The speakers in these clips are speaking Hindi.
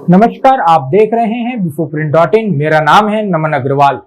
नमस्कार, आप देख रहे हैं Bifoprin.in। मेरा नाम है नमन अग्रवाल।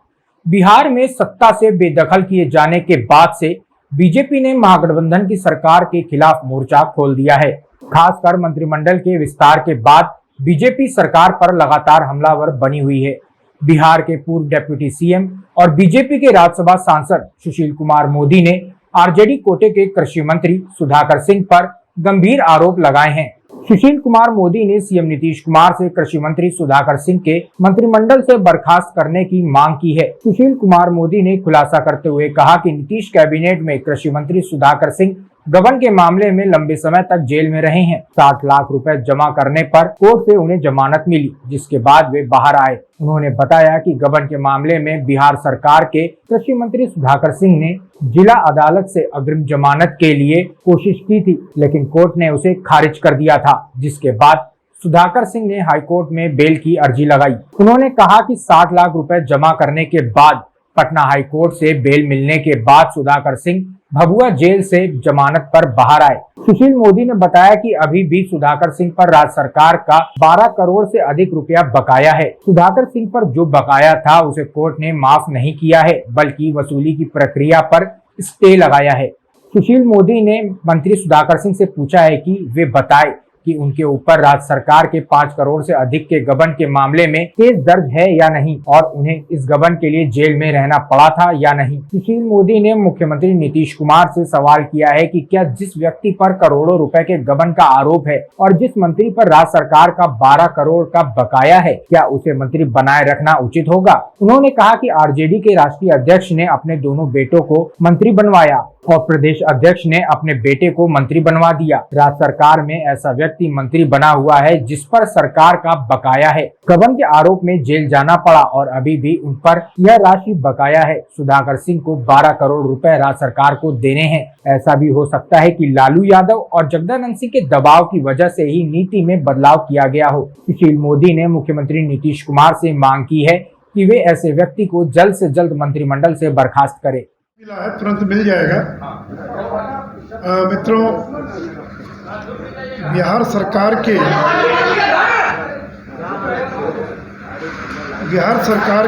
बिहार में सत्ता से बेदखल किए जाने के बाद से बीजेपी ने महागठबंधन की सरकार के खिलाफ मोर्चा खोल दिया है। खासकर मंत्रिमंडल के विस्तार के बाद बीजेपी सरकार पर लगातार हमलावर बनी हुई है। बिहार के पूर्व डिप्टी सीएम और बीजेपी के राज्यसभा सांसद सुशील कुमार मोदी ने आरजेडी कोटे के कृषि मंत्री सुधाकर सिंह पर गंभीर आरोप लगाए हैं। सुशील कुमार मोदी ने सीएम नीतीश कुमार से कृषि मंत्री सुधाकर सिंह के मंत्रिमंडल से बर्खास्त करने की मांग की है। सुशील कुमार मोदी ने खुलासा करते हुए कहा कि नीतीश कैबिनेट में कृषि मंत्री सुधाकर सिंह गबन के मामले में लंबे समय तक जेल में रहे हैं। 60 लाख रुपए जमा करने पर कोर्ट से उन्हें जमानत मिली, जिसके बाद वे बाहर आए। उन्होंने बताया कि गबन के मामले में बिहार सरकार के कृषि मंत्री सुधाकर सिंह ने जिला अदालत से अग्रिम जमानत के लिए कोशिश की थी, लेकिन कोर्ट ने उसे खारिज कर दिया था, जिसके बाद सुधाकर सिंह ने हाईकोर्ट में बेल की अर्जी लगाई। उन्होंने कहा कि 60 लाख रुपए जमा करने के बाद पटना हाईकोर्ट से बेल मिलने के बाद सुधाकर सिंह भभुआ जेल से जमानत पर बाहर आए। सुशील मोदी ने बताया कि अभी भी सुधाकर सिंह पर राज्य सरकार का 12 करोड़ से अधिक रुपया बकाया है। सुधाकर सिंह पर जो बकाया था उसे कोर्ट ने माफ नहीं किया है, बल्कि वसूली की प्रक्रिया पर स्टे लगाया है। सुशील मोदी ने मंत्री सुधाकर सिंह से पूछा है कि वे बताएं कि उनके ऊपर राज्य सरकार के 5 करोड़ से अधिक के गबन के मामले में केस दर्ज है या नहीं, और उन्हें इस गबन के लिए जेल में रहना पड़ा था या नहीं। सुशील मोदी ने मुख्यमंत्री नीतीश कुमार से सवाल किया है कि क्या जिस व्यक्ति पर करोड़ों रुपए के गबन का आरोप है और जिस मंत्री पर राज्य सरकार का 12 करोड़ का बकाया है, क्या उसे मंत्री बनाए रखना उचित होगा। उन्होंने कहा कि आरजेडी के राष्ट्रीय अध्यक्ष ने अपने दोनों बेटों को मंत्री बनवाया और प्रदेश अध्यक्ष ने अपने बेटे को मंत्री बनवा दिया। राज्य सरकार में ऐसा व्यक्ति मंत्री बना हुआ है जिस पर सरकार का बकाया है। गबन के आरोप में जेल जाना पड़ा और अभी भी उन पर यह राशि बकाया है। सुधाकर सिंह को 12 करोड़ रुपए राज्य सरकार को देने हैं। ऐसा भी हो सकता है कि लालू यादव और जगदानंद सिंह के दबाव की वजह से ही नीति में बदलाव किया गया हो। सुशील मोदी ने मुख्यमंत्री नीतीश कुमार से मांग की है कि वे ऐसे व्यक्ति को जल्द से जल्द मंत्रिमंडल से बर्खास्त करे। मिला है, तुरंत मिल जाएगा। मित्रों, बिहार सरकार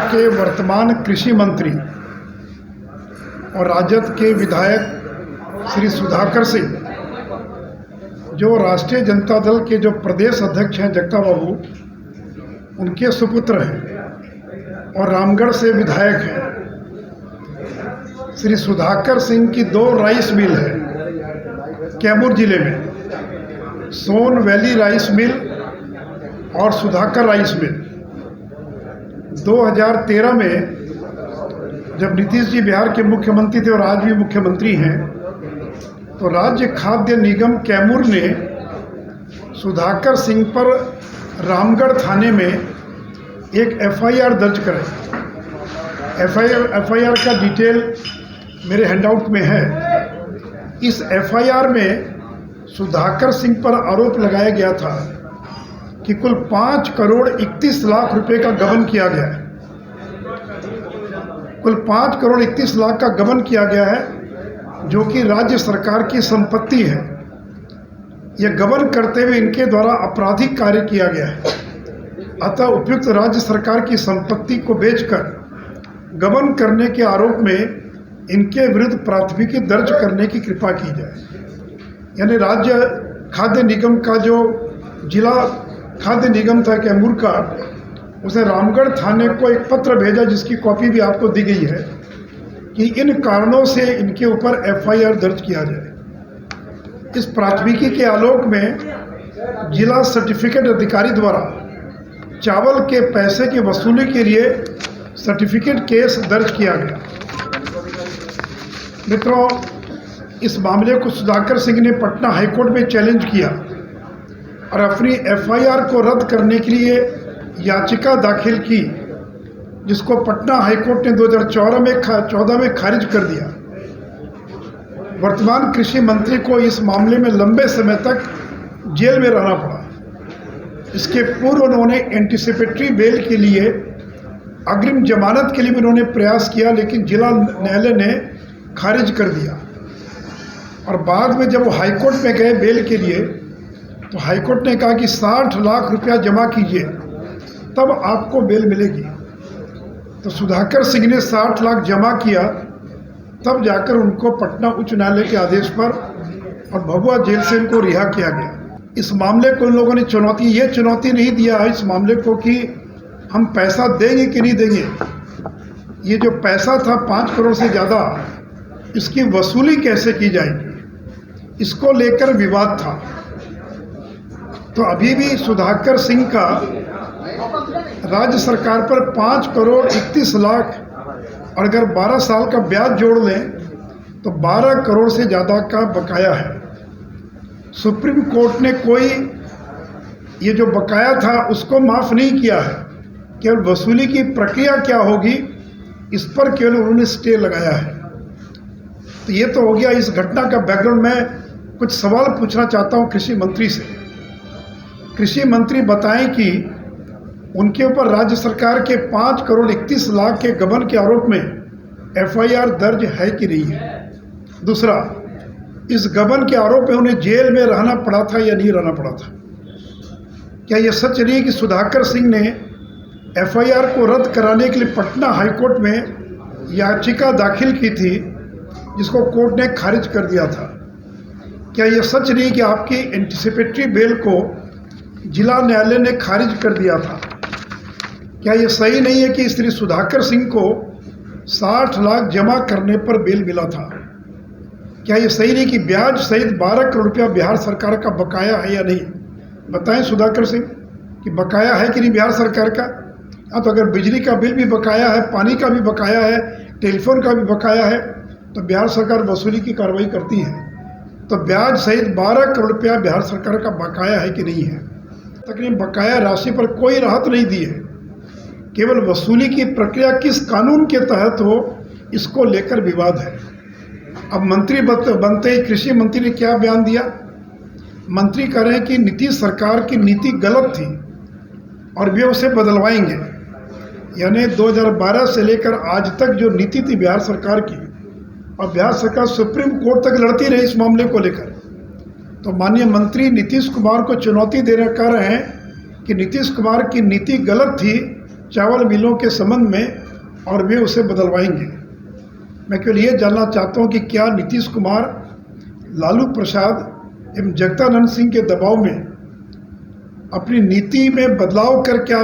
के वर्तमान कृषि मंत्री और राजद के विधायक श्री सुधाकर सिंह, जो राष्ट्रीय जनता दल के जो प्रदेश अध्यक्ष हैं जगता बाबू, उनके सुपुत्र हैं और रामगढ़ से विधायक हैं। श्री सुधाकर सिंह की 2 राइस मिल है कैमूर जिले में, सोन वैली राइस मिल और सुधाकर राइस मिल। 2013 में जब नीतीश जी बिहार के मुख्यमंत्री थे और आज भी मुख्यमंत्री हैं, तो राज्य खाद्य निगम कैमूर ने सुधाकर सिंह पर रामगढ़ थाने में एक एफआईआर दर्ज कराई। एफआईआर का डिटेल मेरे हैंडआउट में है। इस एफआईआर में सुधाकर सिंह पर आरोप लगाया गया था कि कुल 5 करोड़ 31 लाख रुपए का गबन किया गया है। कुल 5 करोड़ 31 लाख का गबन किया गया है, जो कि राज्य सरकार की संपत्ति है। यह गबन करते हुए इनके द्वारा आपराधिक कार्य किया गया है। अतः उपयुक्त राज्य सरकार की संपत्ति को बेचकर गबन करने के आरोप में इनके विरुद्ध प्राथमिकी दर्ज करने की कृपा की जाए। यानी राज्य खाद्य निगम का जो जिला खाद्य निगम था कैमूर का, उसने रामगढ़ थाने को एक पत्र भेजा, जिसकी कॉपी भी आपको दी गई है, कि इन कारणों से इनके ऊपर एफआईआर दर्ज किया जाए। इस प्राथमिकी के आलोक में जिला सर्टिफिकेट अधिकारी द्वारा चावल के पैसे की वसूली के लिए सर्टिफिकेट केस दर्ज किया गया। मित्रों, इस मामले को सुधाकर सिंह ने पटना हाईकोर्ट में चैलेंज किया और अपनी एफआईआर को रद्द करने के लिए याचिका दाखिल की, जिसको पटना हाईकोर्ट ने 2014 में खारिज कर दिया। वर्तमान कृषि मंत्री को इस मामले में लंबे समय तक जेल में रहना पड़ा। इसके पूर्व उन्होंने एंटीसिपेटरी बेल के लिए, अग्रिम जमानत के लिए उन्होंने प्रयास किया, लेकिन जिला न्यायालय ने खारिज कर दिया। और बाद में जब वो हाईकोर्ट में गए बेल के लिए, तो हाईकोर्ट ने कहा कि 60 लाख रुपया जमा कीजिए तब आपको बेल मिलेगी। तो सुधाकर सिंह ने 60 लाख जमा किया, तब जाकर उनको पटना उच्च न्यायालय के आदेश पर और भभुआ जेल से इनको रिहा किया गया। इस मामले को इन लोगों ने ये चुनौती नहीं दिया है इस मामले को कि हम पैसा देंगे कि नहीं देंगे। ये जो पैसा था 5 करोड़ से ज़्यादा, इसकी वसूली कैसे की जाएगी, इसको लेकर विवाद था। तो अभी भी सुधाकर सिंह का राज्य सरकार पर 5 करोड़ 31 लाख और अगर 12 साल का ब्याज जोड़ लें तो 12 करोड़ से ज़्यादा का बकाया है। सुप्रीम कोर्ट ने कोई ये जो बकाया था उसको माफ़ नहीं किया है, केवल वसूली की प्रक्रिया क्या होगी इस पर केवल उन्होंने स्टे लगाया है। तो ये तो हो गया इस घटना का बैकग्राउंड। मैं कुछ सवाल पूछना चाहता हूँ कृषि मंत्री से। कृषि मंत्री बताएं कि उनके ऊपर राज्य सरकार के 5 करोड़ 31 लाख के गबन के आरोप में FIR दर्ज है कि नहीं है। दूसरा, इस गबन के आरोप में उन्हें जेल में रहना पड़ा था या नहीं रहना पड़ा था। क्या यह सच नहीं है कि सुधाकर सिंह ने FIR को रद्द कराने के लिए पटना हाईकोर्ट में याचिका दाखिल की थी, जिसको कोर्ट ने खारिज कर दिया था। क्या यह सच नहीं कि आपकी एंटिसिपेटरी बेल को जिला न्यायालय ने खारिज कर दिया था। क्या यह सही नहीं है कि श्री सुधाकर सिंह को 60 लाख जमा करने पर बेल मिला था। क्या यह सही नहीं कि ब्याज सहित 12 करोड़ रुपया बिहार सरकार का बकाया है या नहीं। बताएं सुधाकर सिंह कि बकाया है कि नहीं बिहार सरकार का। हाँ, तो अगर बिजली का बिल भी बकाया है, पानी का भी बकाया है, टेलीफोन का भी बकाया है, तो बिहार सरकार वसूली की कार्रवाई करती है। तो ब्याज सहित 12 करोड़ रुपया बिहार सरकार का बकाया है कि नहीं है। तकरीबन बकाया राशि पर कोई राहत नहीं दी है, केवल वसूली की प्रक्रिया किस कानून के तहत हो इसको लेकर विवाद है। अब मंत्री बनते ही कृषि मंत्री ने क्या बयान दिया। मंत्री कह रहे हैं कि नीतीश सरकार की नीति गलत थी और वे उसे बदलवाएंगे। यानी 2012 से लेकर आज तक जो नीति थी बिहार सरकार की, और बिहार सरकार सुप्रीम कोर्ट तक लड़ती रही इस मामले को लेकर। तो माननीय मंत्री नीतीश कुमार को चुनौती देना कह रहे हैं कि नीतीश कुमार की नीति गलत थी चावल मिलों के संबंध में और वे उसे बदलवाएंगे। मैं केवल ये जानना चाहता हूँ कि क्या नीतीश कुमार लालू प्रसाद एवं जगदानंद सिंह के दबाव में अपनी नीति में बदलाव कर क्या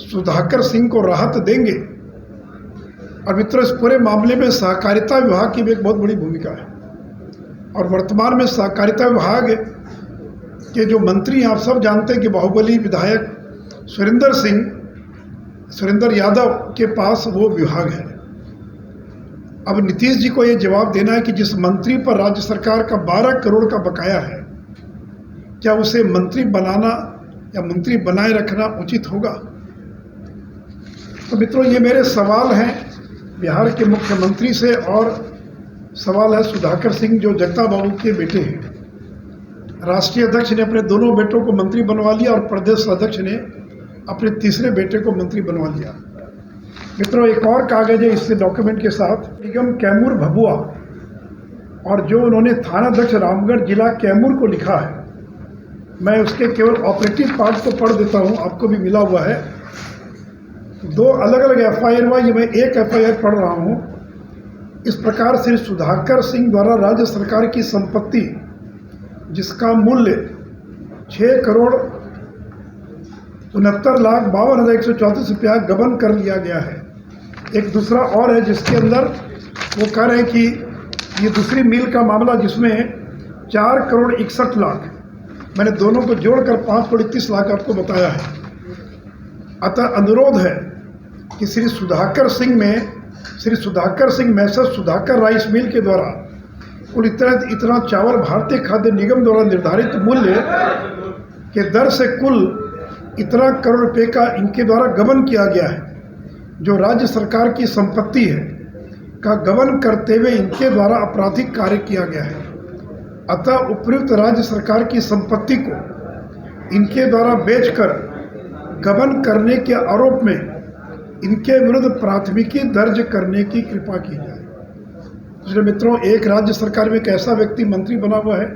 सुधाकर सिंह को राहत देंगे। और मित्रों, इस पूरे मामले में सहकारिता विभाग की भी एक बहुत बड़ी भूमिका है। और वर्तमान में सहकारिता विभाग के जो मंत्री आप सब जानते हैं कि बाहुबली विधायक सुरेंद्र यादव के पास वो विभाग है। अब नीतीश जी को ये जवाब देना है कि जिस मंत्री पर राज्य सरकार का 12 करोड़ का बकाया है, क्या उसे मंत्री बनाना या मंत्री बनाए रखना उचित होगा। तो मित्रों, ये मेरे सवाल हैं बिहार के मुख्यमंत्री से, और सवाल है सुधाकर सिंह जो जगता बाबू के बेटे हैं। राष्ट्रीय अध्यक्ष ने अपने दोनों बेटों को मंत्री बनवा लिया और प्रदेश अध्यक्ष ने अपने तीसरे बेटे को मंत्री बनवा लिया। मित्रों, एक और कागज है इससे डॉक्यूमेंट के साथ, निगम कैमूर भभुआ, और जो उन्होंने थानाध्यक्ष रामगढ़ जिला कैमूर को लिखा है, मैं उसके केवल ऑपरेटिव पार्ट को पढ़ देता हूँ, आपको भी मिला हुआ है। 2 अलग अलग FIR हुआ, ये मैं एक FIR पढ़ रहा हूँ। इस प्रकार श्री सुधाकर सिंह द्वारा राज्य सरकार की संपत्ति जिसका मूल्य 6 करोड़ 69,52,134 रुपया गबन कर लिया गया है। एक दूसरा और है जिसके अंदर वो कह रहे हैं कि ये दूसरी मिल का मामला जिसमें 4 करोड़ 61 लाख, मैंने दोनों को जोड़कर 5 करोड़ 31 लाख आपको बताया है। अतः अनुरोध है कि Shri Sudhakar Singh Messrs Sudhakar rice mill के द्वारा कुल इतना चावल भारतीय खाद्य निगम द्वारा निर्धारित मूल्य के दर से कुल इतना करोड़ रुपए का इनके द्वारा गबन किया गया है, जो राज्य सरकार की संपत्ति है का गबन करते हुए इनके द्वारा आपराधिक कार्य किया गया है। अतः उपयुक्त राज्य सरकार की संपत्ति को इनके द्वारा बेचकर गबन करने के आरोप में इनके विरुद्ध प्राथमिकी दर्ज करने की कृपा की जाए। दूसरे मित्रों, एक राज्य सरकार में एक ऐसा व्यक्ति मंत्री बना हुआ है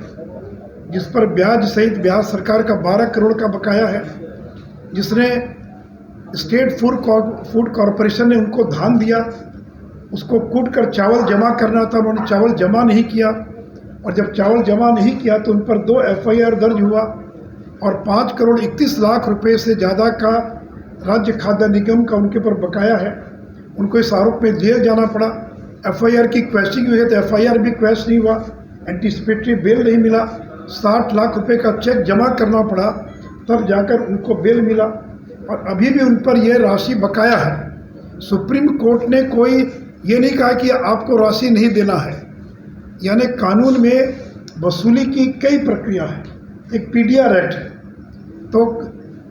जिस पर ब्याज सहित बिहार सरकार का 12 करोड़ का बकाया है, जिसने स्टेट फूड कॉरपोरेशन ने उनको धान दिया, उसको कूट कर चावल जमा करना था, उन्होंने चावल जमा नहीं किया, और जब चावल जमा नहीं किया तो उन पर 2 FIR दर्ज हुआ और 5 करोड़ 31 लाख रुपए से ज़्यादा का राज्य खाद्य निगम का उनके ऊपर बकाया है। उनको इस आरोप में जेल जाना पड़ा। FIR की क्वेश्चनिंग हुई है तो FIR भी क्वेश्च नहीं हुआ, एंटीसिपेटरी बेल नहीं मिला, 60 लाख रुपए का चेक जमा करना पड़ा, तब जाकर उनको बेल मिला, और अभी भी उन पर यह राशि बकाया है। सुप्रीम कोर्ट ने कोई ये नहीं कहा कि आपको राशि नहीं देना है, यानी कानून में वसूली की कई प्रक्रिया है। एक PDR एक्ट है, तो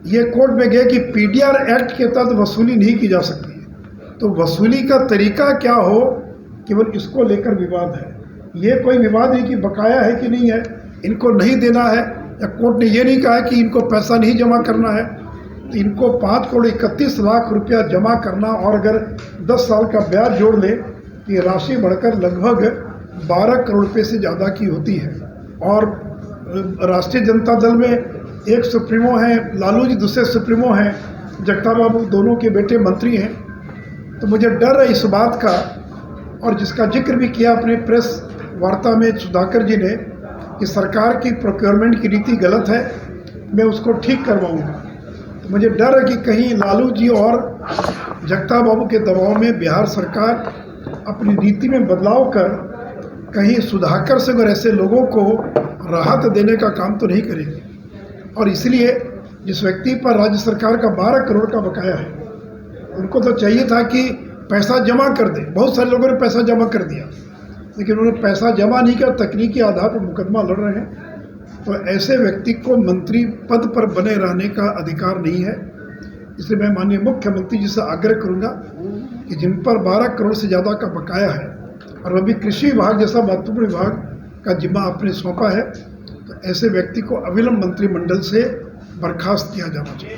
ये कोर्ट में गए कि PDR एक्ट के तहत वसूली नहीं की जा सकती है। तो वसूली का तरीका क्या हो, केवल इसको लेकर विवाद है। ये कोई विवाद नहीं कि बकाया है कि नहीं है, इनको नहीं देना है, या कोर्ट ने ये नहीं कहा कि इनको पैसा नहीं जमा करना है। तो इनको 5 करोड़ 31 लाख रुपया जमा करना, और अगर 10 साल का ब्याज जोड़ ले तो ये राशि बढ़कर लगभग 12 करोड़ रुपये से ज़्यादा की होती है। और राष्ट्रीय जनता दल में एक सुप्रीमो हैं लालू जी, दूसरे सुप्रीमो हैं जगताप बाबू, दोनों के बेटे मंत्री हैं। तो मुझे डर है इस बात का, और जिसका जिक्र भी किया अपने प्रेस वार्ता में सुधाकर जी ने, कि सरकार की प्रोक्योरमेंट की नीति गलत है, मैं उसको ठीक करवाऊंगा। तो मुझे डर है कि कहीं लालू जी और जगताप बाबू के दबाव में बिहार सरकार अपनी नीति में बदलाव कर कहीं सुधाकर से और ऐसे लोगों को राहत देने का काम तो नहीं करेगी। और इसलिए जिस व्यक्ति पर राज्य सरकार का 12 करोड़ का बकाया है, उनको तो चाहिए था कि पैसा जमा कर दे। बहुत सारे लोगों ने पैसा जमा कर दिया, लेकिन उन्होंने पैसा जमा नहीं किया, तकनीकी आधार पर मुकदमा लड़ रहे हैं। तो ऐसे व्यक्ति को मंत्री पद पर बने रहने का अधिकार नहीं है। इसलिए मैं माननीय मुख्यमंत्री जी से आग्रह करूंगा कि जिन पर 12 करोड़ से ज़्यादा का बकाया है, और वह भी कृषि विभाग जैसा महत्वपूर्ण विभाग का जिम्मा आपने सौंपा है, तो ऐसे व्यक्ति को अविलंब मंत्रिमंडल से बर्खास्त किया जाना चाहिए।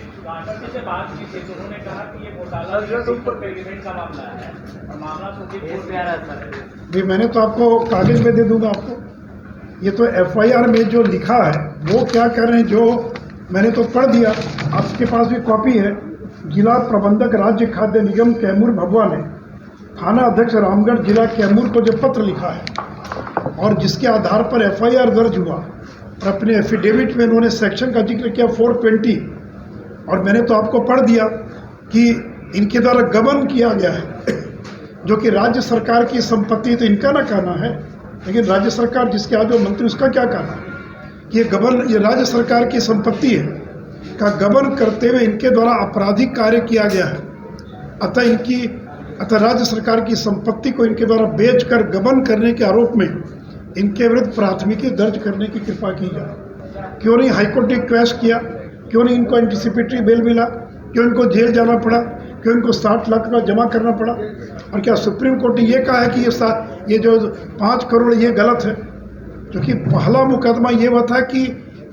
से बात की थी तो उन्होंने कहा कि ये घोटाला एग्रीमेंट का मामला है और मामला सुप्रीम कोर्ट में आ रहा है। भी मैंने तो आपको कागज में दे दूंगा आपको। ये तो FIR में जो लिखा है वो क्या कर रहे हैं, जो मैंने तो पढ़ दिया, आपके पास भी कॉपी है। जिला प्रबंधक राज्य खाद्य निगम कैमूर भभुआ ने थाना अध्यक्ष रामगढ़ जिला कैमूर को जो पत्र लिखा है, और जिसके आधार पर FIR दर्ज हुआ, और अपने एफिडेविट में उन्होंने सेक्शन का जिक्र किया 420, और मैंने तो आपको पढ़ दिया कि इनके द्वारा गबन किया गया है, जो कि राज्य सरकार की संपत्ति, तो इनका ना कहना है, लेकिन राज्य सरकार जिसके आज मंत्री उसका क्या कहना है कि ये राज्य सरकार की संपत्ति है का गबन करते हुए इनके द्वारा आपराधिक कार्य किया गया है। अतः राज्य सरकार की संपत्ति को इनके द्वारा बेचकर गबन करने के आरोप में इनके विरुद्ध प्राथमिकी दर्ज करने की कृपा की जाए। क्यों नहीं हाईकोर्ट ने क्वेश्चन किया, क्यों नहीं इनको एंटीसिपेटरी बेल मिला, क्यों इनको जेल जाना पड़ा, क्यों इनको 60 लाख रुपया जमा करना पड़ा? और क्या सुप्रीम कोर्ट ने ये कहा है कि ये जो 5 करोड़ ये गलत है? क्योंकि पहला मुकदमा ये हुआ था कि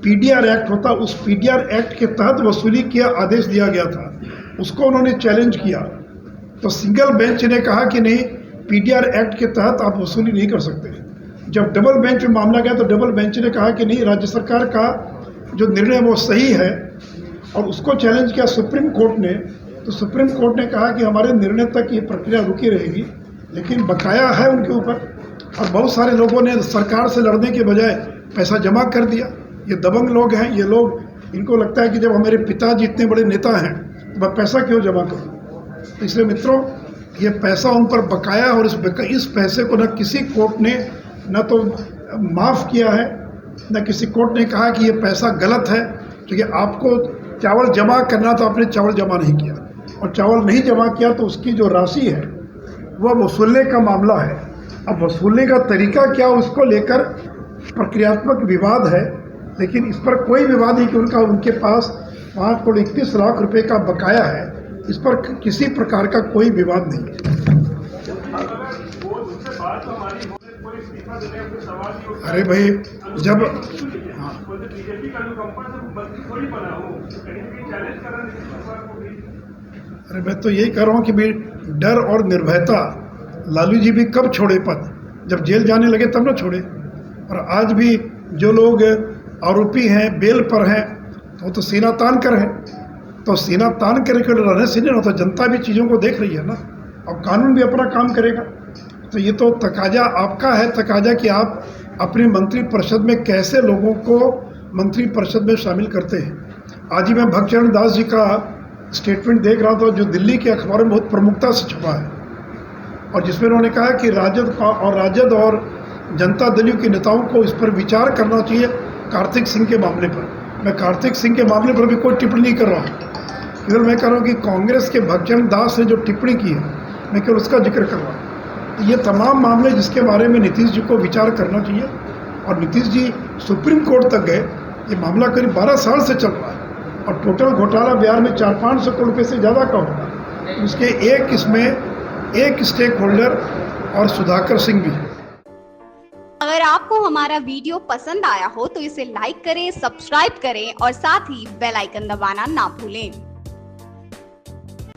PDR एक्ट होता, उस PDR एक्ट के तहत वसूली किया आदेश दिया गया था, उसको उन्होंने चैलेंज किया। तो सिंगल बेंच ने कहा कि नहीं, PDR एक्ट के तहत आप वसूली नहीं कर सकते। जब डबल बेंच में मामला गया तो डबल बेंच ने कहा कि नहीं, राज्य सरकार का जो निर्णय वो सही है, और उसको चैलेंज किया सुप्रीम कोर्ट ने। तो सुप्रीम कोर्ट ने कहा कि हमारे निर्णय तक ये प्रक्रिया रुकी रहेगी, लेकिन बकाया है उनके ऊपर, और बहुत सारे लोगों ने सरकार से लड़ने के बजाय पैसा जमा कर दिया। ये दबंग लोग हैं, ये लोग, इनको लगता है कि जब हमारे पिताजी इतने बड़े नेता हैं तो मैं पैसा क्यों जमा करूँ। तो इसलिए मित्रों, ये पैसा उन पर बकाया है, और इस पैसे को न किसी कोर्ट ने न तो माफ़ किया है, न किसी कोर्ट ने कहा कि ये पैसा गलत है, क्योंकि आपको चावल जमा करना तो आपने चावल जमा नहीं किया, और चावल नहीं जमा किया तो उसकी जो राशि है वह वसूलने का मामला है। अब वसूलने का तरीका क्या, उसको लेकर प्रक्रियात्मक विवाद है, लेकिन इस पर कोई विवाद नहीं कि उनके पास 5 करोड़ 31 लाख रुपए का बकाया है। इस पर किसी प्रकार का कोई विवाद नहीं है। अरे भाई, जब अरे मैं तो यही कह रहा हूँ कि भाई डर और निर्भयता, लालू जी भी कब छोड़े पद, जब जेल जाने लगे तब ना छोड़े। और आज भी जो लोग आरोपी हैं, बेल पर हैं, वो तो सीना तान कर हैं। तो सीना तान करके रहने से नहीं होता, जनता भी चीज़ों को देख रही है ना, और कानून भी अपना काम करेगा। तो ये तो तकाजा आपका है, तकाजा कि आप अपनी मंत्रिपरिषद में कैसे लोगों को मंत्रिपरिषद में शामिल करते हैं। आज ही मैं भक्तचरण दास जी का स्टेटमेंट देख रहा था जो दिल्ली के अखबार में बहुत प्रमुखता से छपा है, और जिसमें उन्होंने कहा कि राजद और जनता दलियों के नेताओं को इस पर विचार करना चाहिए कार्तिक सिंह के मामले पर। मैं कार्तिक सिंह के मामले पर भी कोई टिप्पणी नहीं कर रहा हूँ, इधर मैं कह रहा हूँ कि कांग्रेस के भक्तचरण दास ने जो टिप्पणी की है मैं केवल उसका जिक्र कर रहा हूँ। तो ये तमाम मामले जिसके बारे में नीतीश जी को विचार करना चाहिए, और नीतीश जी सुप्रीम कोर्ट तक गए। ये मामला करीब 12 साल से चल रहा है, और टोटल घोटाला बिहार में 400-500 करोड़ रुपये से ज़्यादा का होगा। उसके एक स्टेक होल्डर और सुधाकर सिंह भी है। अगर आपको हमारा वीडियो पसंद आया हो तो इसे लाइक करें, सब्सक्राइब करें और साथ ही बेल आइकन दबाना ना भूलें।